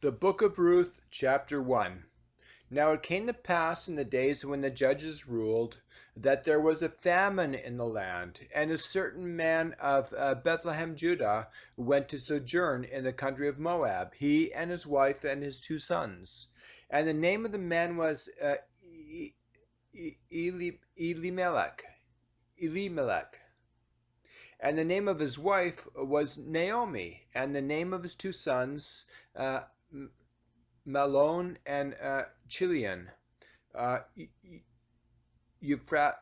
The book of Ruth, chapter 1. Now it came to pass in the days when the judges ruled that there was a famine in the land, and a certain man of Bethlehem, Judah, went to sojourn in the country of Moab, he and his wife and his 2 sons. And the name of the man was Elimelech. Elimelech. And the name of his wife was Naomi, and the name of his 2 sons, Malon and Chilion. Euphrat,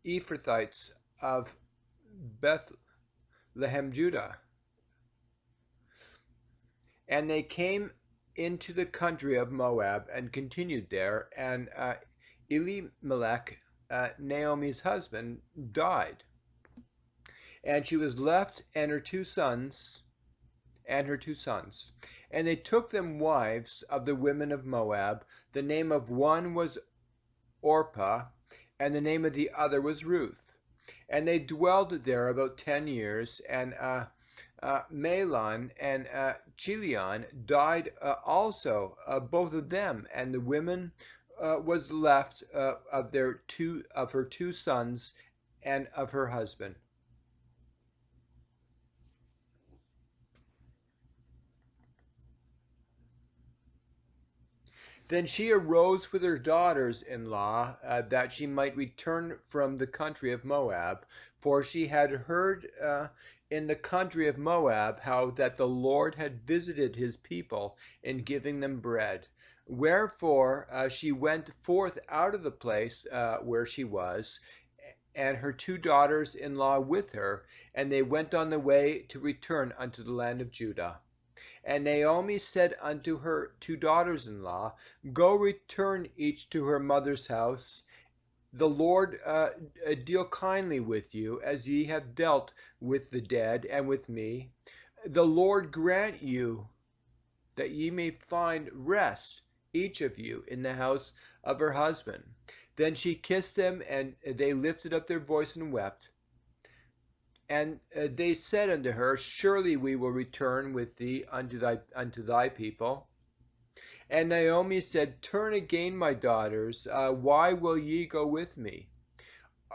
Ephrathites of Bethlehem, Judah. And they came into the country of Moab and continued there. And Elimelech, Naomi's husband, died. And she was left and her 2 sons, And they took them wives of the women of Moab. The name of one was Orpah, and the name of the other was Ruth. And they dwelled there about 10 years, and Mahlon and Chilion died also, both of them, and the women was left of her 2 sons and of her husband. Then she arose with her daughters-in-law, that she might return from the country of Moab, for she had heard in the country of Moab how that the Lord had visited his people in giving them bread. Wherefore she went forth out of the place where she was, and her 2 daughters-in-law with her, and they went on the way to return unto the land of Judah. And Naomi said unto her 2 daughters-in-law, Go return each to her mother's house. The Lord deal kindly with you, as ye have dealt with the dead and with me. The Lord grant you that ye may find rest, each of you, in the house of her husband. Then she kissed them, and they lifted up their voice and wept. And they said unto her, Surely we will return with thee unto thy people. And Naomi said, Turn again, my daughters, why will ye go with me?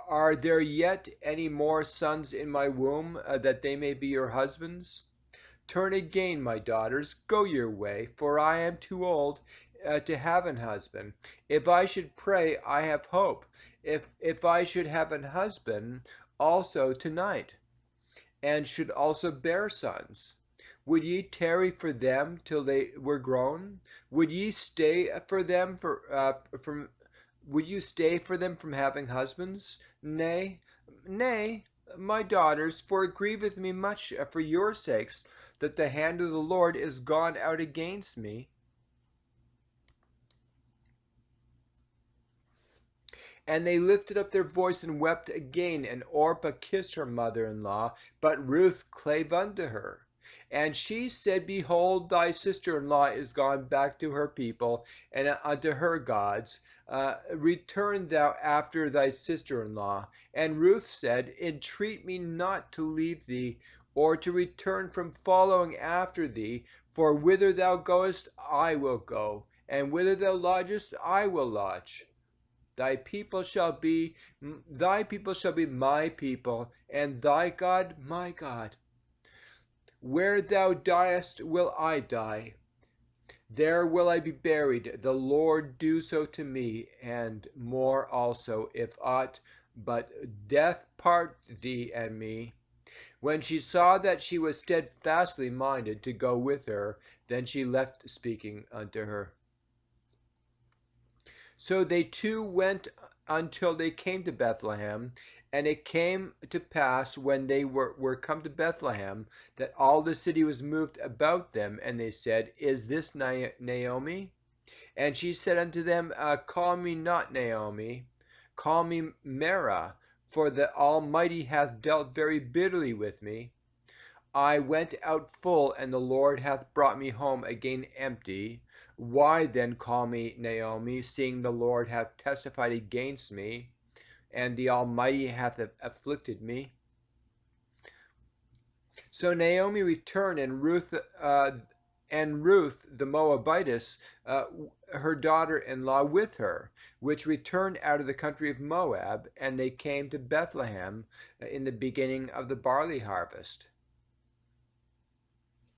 Are there yet any more sons in my womb, that they may be your husbands? Turn again, my daughters, go your way, for I am too old to have an husband. If I should pray, I have hope. If I should have an husband, also tonight, and should also bear sons. Would ye tarry for them till they were grown? Would ye stay for them from having husbands? Nay, my daughters, for it grieveth me much for your sakes that the hand of the Lord is gone out against me. And they lifted up their voice and wept again, and Orpah kissed her mother-in-law, but Ruth clave unto her. And she said, Behold, thy sister-in-law is gone back to her people, and unto her gods. Return thou after thy sister-in-law. And Ruth said, Entreat me not to leave thee, or to return from following after thee, for whither thou goest, I will go, and whither thou lodgest, I will lodge. Thy people shall be my people, and thy God my God. Where thou diest will I die. There will I be buried. The Lord do so to me, and more also, if aught but death part thee and me. When she saw that she was steadfastly minded to go with her, then she left speaking unto her. So they two went until they came to Bethlehem. And it came to pass, when they were come to Bethlehem, that all the city was moved about them. And they said, Is this Naomi? And she said unto them, Call me not Naomi, call me Mara, for the Almighty hath dealt very bitterly with me. I went out full, and the Lord hath brought me home again empty. Why then call me Naomi, seeing the Lord hath testified against me, and the Almighty hath afflicted me? So Naomi returned, and Ruth the Moabitess, her daughter-in-law, with her, which returned out of the country of Moab, and they came to Bethlehem in the beginning of the barley harvest.